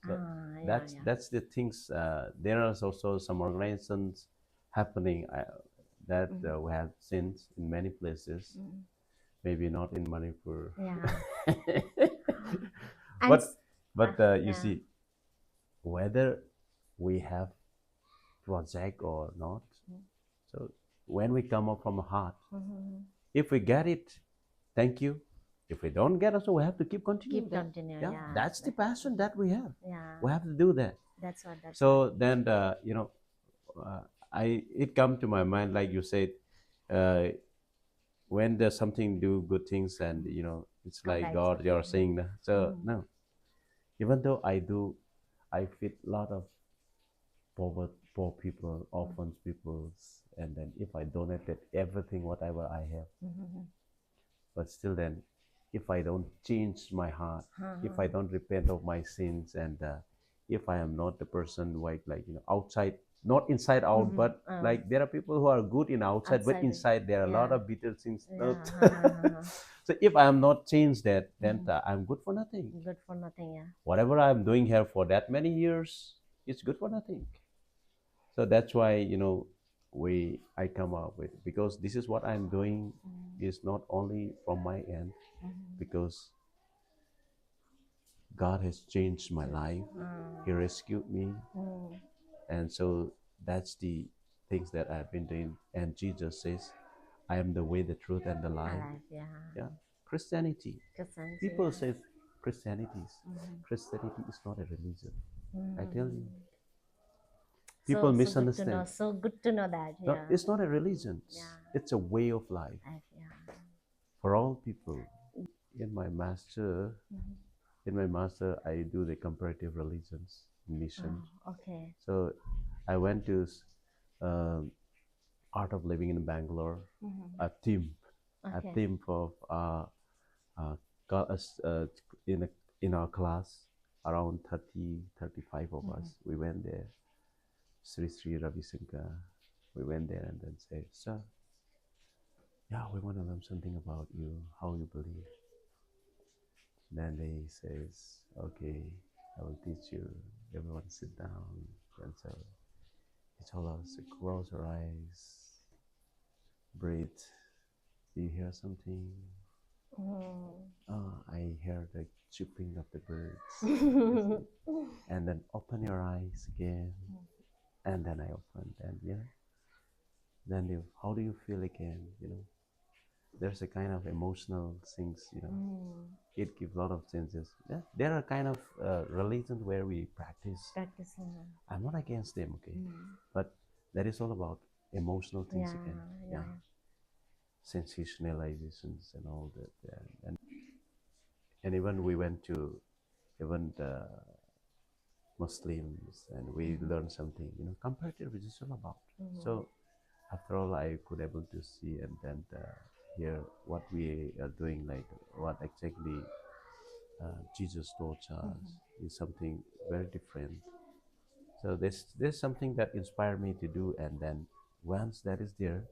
So yeah, that's the things. There are also some organizations happening that we have seen in many places. Maybe not in Manipur, yeah. And but you yeah. see whether we have project or not. So when we come up from a heart, if we get it, thank you. If we don't get it, so we have to keep continuing Keep that. continue, Yeah, yeah. that's the passion that we have. Yeah, We have to do that. that's what. So then, uh, I it come to my mind, like you said, uh, when there's something do good things, and it's Come like back. God, you're saying that. So no, even though I feed a lot of poor people, orphans people, and then if I donated everything, whatever I have, but still then, if I don't change my heart, if I don't repent of my sins, and if I am not the person like outside, not inside out, but like there are people who are good in outside, but Outside, inside there are a lot yeah. of bitter things. Yeah. So if I am not changed that, then I'm good for nothing. Good for nothing, yeah. Whatever I'm doing here for that many years, it's good for nothing. So that's why we I come up with, because this is what I'm doing is not only from my end, because God has changed my life. He rescued me, and so that's the things that I've been doing. And Jesus says, I am the way, the truth, and the life. Alive, yeah. Yeah, Christianity. Christianity, People yeah. say Christianity is not a religion. I tell you, people So good to know. misunderstand. So good to know that, No, yeah. it's not a religion. Yeah. It's a way of life Yeah. for all people. In my master, I do the comparative religions mission. Okay. So I went to um, Art of Living in Bangalore, a team, Okay. of uh, in in our class, around 30, 35 of us. We went there. Sri Ravi Shankar. We went there and then said, "Sir, yeah, we want to learn something about you, how you believe." Then they says, "Okay, I will teach you." everyone sit down. And so he told us to close our eyes, breathe. Do you hear something? Oh, I hear the chirping of the birds. And then open your eyes again. And then I opened, and then how do you feel again? There's a kind of emotional things. It gives a lot of senses. Yeah, there are kind of religions where we practice. I'm not against them, okay, but that is all about emotional things again. Yeah, sensationalizations and all that. Yeah. And even we went to even the Muslims, and we learned something. Comparative is all about. So after all, I could able to see and then hear what we are doing, like what exactly Jesus taught us is something very different. So there's something that inspired me to do, and then once that is there,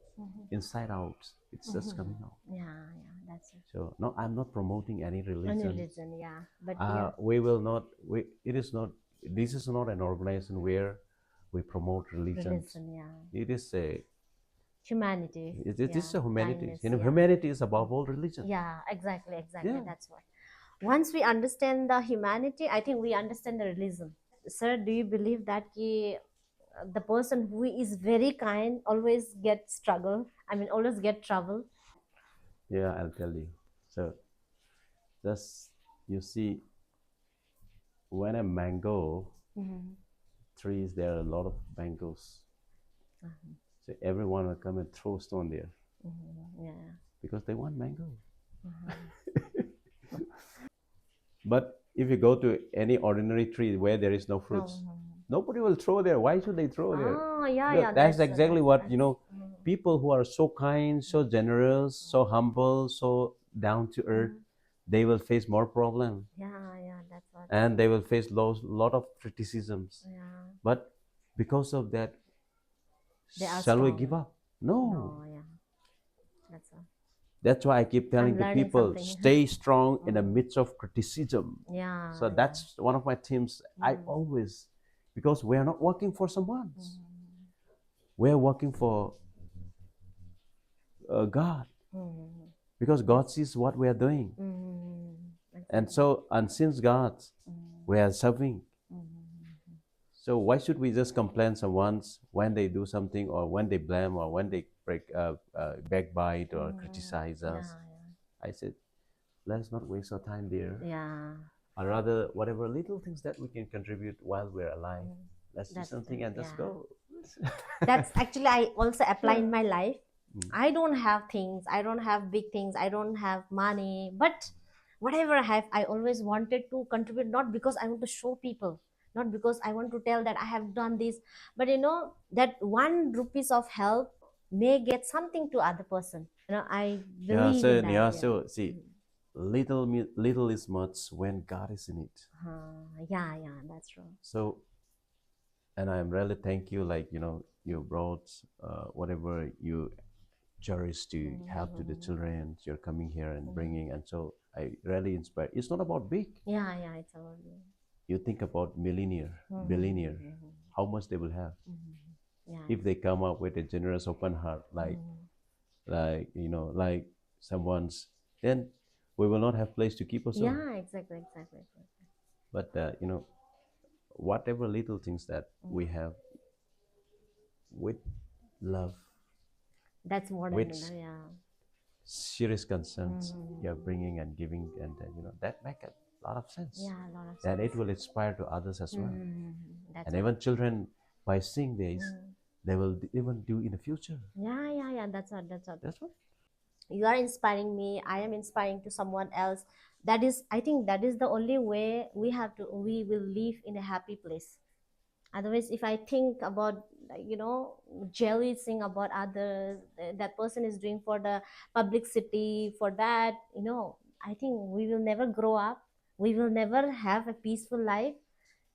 inside out, it's just coming out. That's it. So no, I'm not promoting any Any religion. religion, yeah. But We will not. It is not. This is not an organization where we promote religions. religion, yeah. It is a. Humanity, This is a humanity. kindness, yeah. Humanity is above all religion. Yeah, exactly. Yeah. That's what. Once we understand the humanity, I think we understand the religion. Sir, do you believe that the person who is very kind always get struggle? I mean, always get trouble. Yeah, I'll tell you. So, just you see, when a mango trees, there are a lot of mangoes. So everyone will come and throw stone there Yeah. because they want mango. But if you go to any ordinary tree where there is no fruits, nobody will throw there. Why should they throw there? Oh, yeah, That's exactly what, mm, people who are so kind, so generous, so humble, so down to earth, they will face more problem, yeah, that's what. and they will face lot of criticisms. Yeah, But because of that, they are shall we strong. give up? No. No, yeah, that's all. That's why I keep telling I'm the learning people, something. stay strong in the midst of criticism. Yeah, So that's one of my themes. I always, because we are not working for someone, we are working for God, because God sees what we are doing. And so, and since God, we are serving. So why should we just complain someone's when they do something, or when they blame, or when they backbite or criticize us? I said, let's not waste our time there. yeah. Or rather, whatever little things that we can contribute while we're alive, let's do That's something and just yeah. go. That's actually I also apply in Yeah. my life. I don't have things, I don't have big things, I don't have money, but whatever I have, I always wanted to contribute, not because I want to show people, not because I want to tell that I have done this, but that 1 rupees of help may get something to other person. I Yeah, believe so in that. yeah, Yeah. so see, little is much when God is in it. Yeah, that's true. So, and I'm really thank you, like you brought whatever you cherish to help to the children. You're coming here and bringing, and so I really inspire. It's not about big. Yeah, it's about you. You think about millionaire, billionaire, how much they will have Yeah. if they come up with a generous, open heart, like someone's. Then we will not have place to keep us. Yeah, exactly. But whatever little things that we have with love, That's more than with enough. Yeah. serious concerns, you're bringing and giving, and that make a lot of sense. Yeah, a lot of And it sense. will inspire to others as well. That's And right. even children, by seeing this, they will even do in the future. Yeah. That's what. you are inspiring me. I am inspiring to someone else. I think that is the only way we will live in a happy place. Otherwise, if I think about jealousing about others, that person is doing for the publicity, for that, I think we will never grow up, we will never have a peaceful life.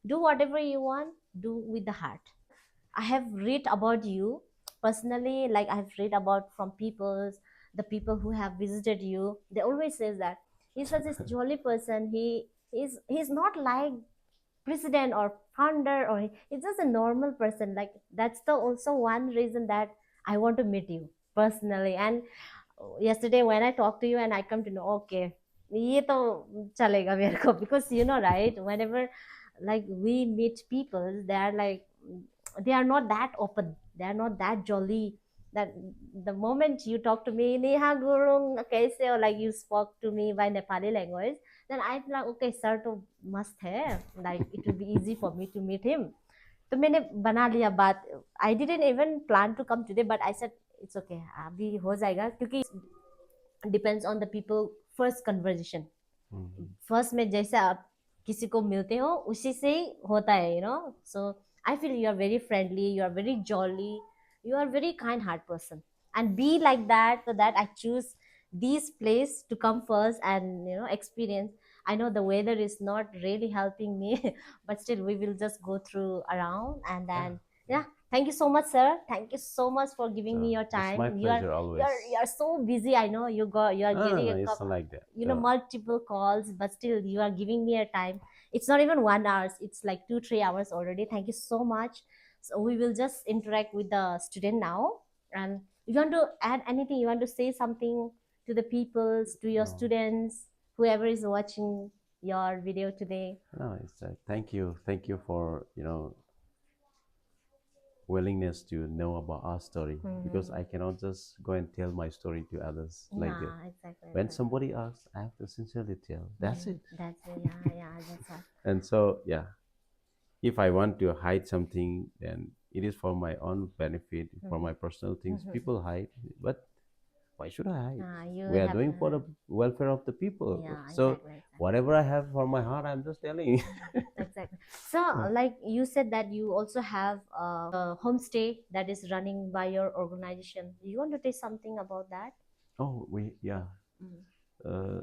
Do whatever you want, do with the heart. I have read about you personally, like I have read about from the people who have visited you. They always says that he's such a jolly person. He's not like president or founder, or he's just a normal person. Like that's the also one reason that I want to meet you personally. And yesterday when I talked to you and I come to know, okay, ये तो चलेगा मेरे को, because you know, right, whenever like we meet people, they are like, they are not that open, they are not that jolly, that the moment you talk to me, NehaGurung kaise, or like you spoke to me by Nepali language, then I feel like, okay, sir to must hai, like it will be easy for me to meet him. तो मैंने बना लिया बात. I didn't even plan to come today, but I said it's okay, अभी हो जाएगा, क्योंकि depends on the people first conversation. Mhm. First में जैसे आप किसी को मिलते हो उसी से ही होता है, you know. So I feel you are very friendly, you are very jolly, you are very kind heart person, and be like that. For that I choose these place to come first and, you know, experience. I know the weather is not really helping me but still we will just go through around, and Yeah, then yeah. yeah. Thank you so much, sir. Thank you so much for giving So me your it's time. my you are pleasure you are always. you are so busy. I know you are No, no, getting no, a it's cup, not like that. you know, multiple calls, but still you are giving me a time. It's not even 1 hour, it's like 2 3 hours already. Thank you so much. So we will just interact with the student now. And you want to add anything, you want to say something to the peoples, to your No, students, whoever is watching your video today? no, it's thank you for willingness to know about our story, because Hmm. I cannot just go and tell my story to others like that. Yeah, exactly, When exactly. somebody asks, I have to sincerely tell. That's Hmm. it. That's it. Yeah, yeah, that's what. And so, yeah, if I want to hide something, then it is for my own benefit, for my personal things. People hide, but why should I hide? You We are have, doing for the welfare of the people. yeah, So exactly, exactly. whatever I have for my heart, I'm just telling. Exactly. So, like you said that you also have a homestay that is running by your organization. You want to say something about that? Oh, we yeah. Mm-hmm. Uh,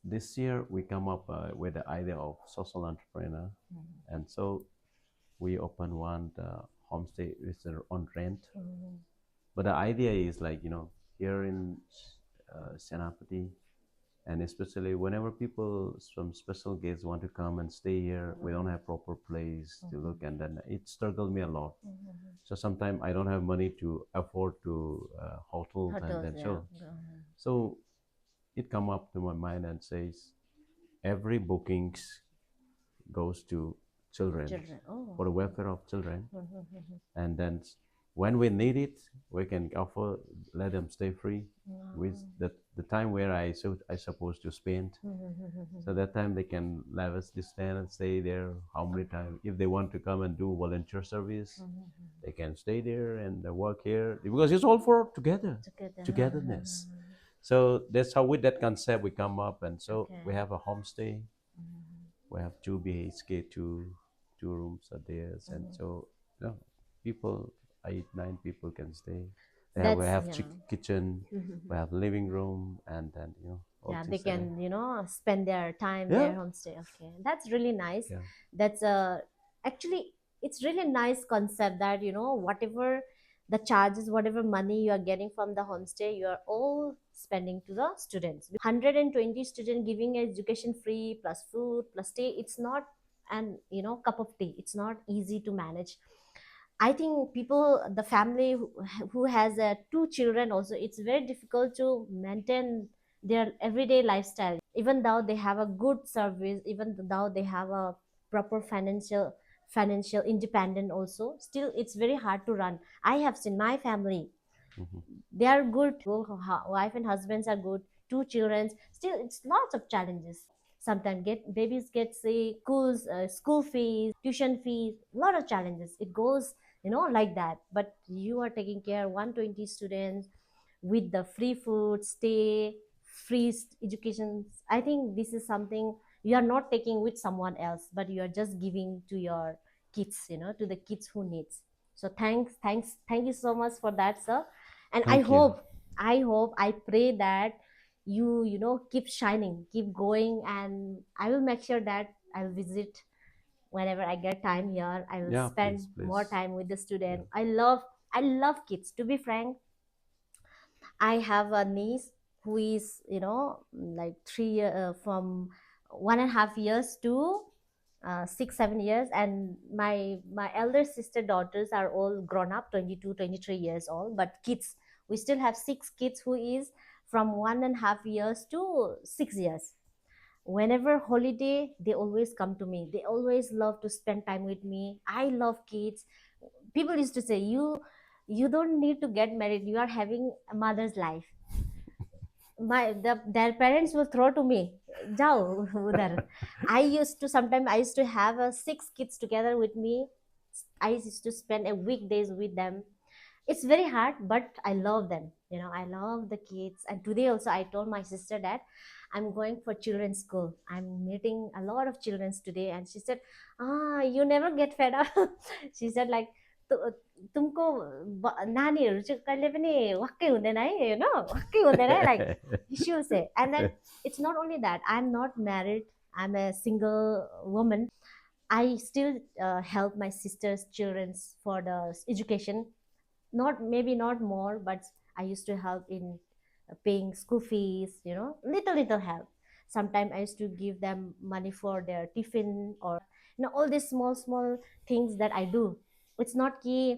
this year we come up with the idea of social entrepreneur, and so we open one homestay with on rent. Mm-hmm. But the idea is like here in Senapati, and especially whenever people, some special guests want to come and stay here, we don't have proper place to look, and then it struggled me a lot. Mm-hmm. So sometimes I don't have money to afford to hotels, and Hotels, then yeah. so it come up to my mind and says every bookings goes to children, Children. Oh. for the welfare of children, Mm-hmm. and then when we need it, we can offer, let them stay free with the time where I supposed to spend. So that time they can lavishly stand and stay there. How many times, if they want to come and do volunteer service, they can stay there and work here, because it's all for Together. togetherness. So that's how, with that concept, we come up, and so Okay. we have a homestay. We have two BHK, two rooms are there, and so people, 8 9 people can stay. We That's, have yeah. kitchen, we have living room, and then all Yeah, they things are there. can, you know, spend their time Yeah, there homestay. Okay, that's really nice. yeah. That's actually, it's really nice concept that, you know, whatever the charges, whatever money you are getting from the homestay, you are all spending to the students. 120 students giving education free plus food plus stay, it's not an, you know, cup of tea, it's not easy to manage. I think people, the family who has two children also, it's very difficult to maintain their everyday lifestyle. Even though they have a good service, even though they have a proper financial independent also, still it's very hard to run. I have seen my family, Hmm. they are good, wife and husbands are good, two children, still it's lots of challenges. Sometimes get babies get sick, school fees, tuition fees, lot of challenges, it goes, you know, like that. But you are taking care 120 students with the free food, stay, free education. I think this is something you are not taking with someone else, but you are just giving to your kids, you know, to the kids who needs. So thank you so much for that, sir. And I Thank you. hope, I pray that you know, keep shining, keep going, and I will make sure that I'll visit whenever I get time here. I will Yeah, spend please, more please. time with the Yeah. student. I love kids, to be frank. I have a niece who is, you know, like from 1.5 years to 6 7 years, and my elder sister daughters are all grown up, 22 23 years old, but kids, we still have 6 kids who is from 1.5 years to 6 years. Whenever holiday, they always come to me, they always love to spend time with me. I love kids. People used to say, you don't need to get married, you are having a mother's life. Their parents will throw to me, jao udhar. I used to have 6 kids together with me. I used to spend a weekdays with them. It's very hard, but I love them, I love the kids. And today also I told my sister that I'm going for children's school, I'm meeting a lot of children's today, and she said, you never get fed up. She said like, "तु- तुमको नानीहरू चाहिँ कहिले पनि वाक्कै हुँदैन है, वाक्कै हुँदैन है," like she will say. And then it's not only that, I'm not married, I'm a single woman. I still help my sister's children's for the education. Not, maybe not more, but I used to help in paying school fees, little help. Sometimes I used to give them money for their tiffin, or all these small small things that I do. It's not कि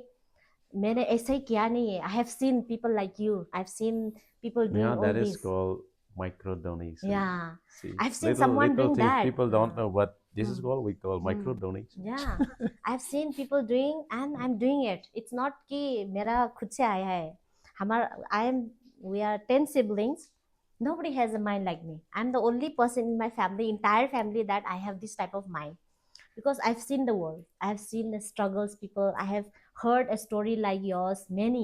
मैंने ऐसे ही किया नहीं है. I have seen people like you, I've seen people doing Yeah, all that is this. called micro donation. Yeah, See, I've seen little someone little doing things that. people don't know, but this is Hmm. what we call Hmm. micro donation. Yeah, I've seen people doing, and I'm doing it. It's not कि मेरा खुद से आया है. हमारा I am We are 10 siblings. Nobody has a mind like me. I'm the only person in my family, entire family, that I have this type of mind, because I've seen the world. I've seen the struggles people. I have heard a story like yours, many,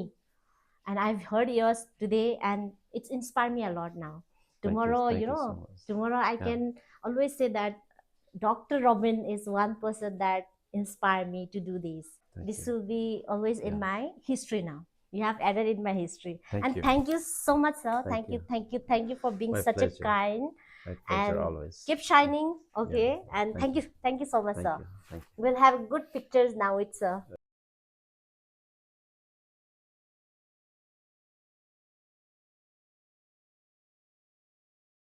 and I've heard yours today, and it's inspired me a lot now. Tomorrow, Thank you so much. tomorrow I Yeah, can always say that Dr. Robin is one person that inspired me to do this. thank This you. will be always in Yeah, my history now. You have added in my history. thank And you. thank you so much, sir. Thank Thank you. you, thank you, thank you for being My such a pleasure. kind, My pleasure and always. keep shining. Yeah, Okay. And thank you. thank you so much, Thank sir. you. Thank you. We'll have good pictures now with sir.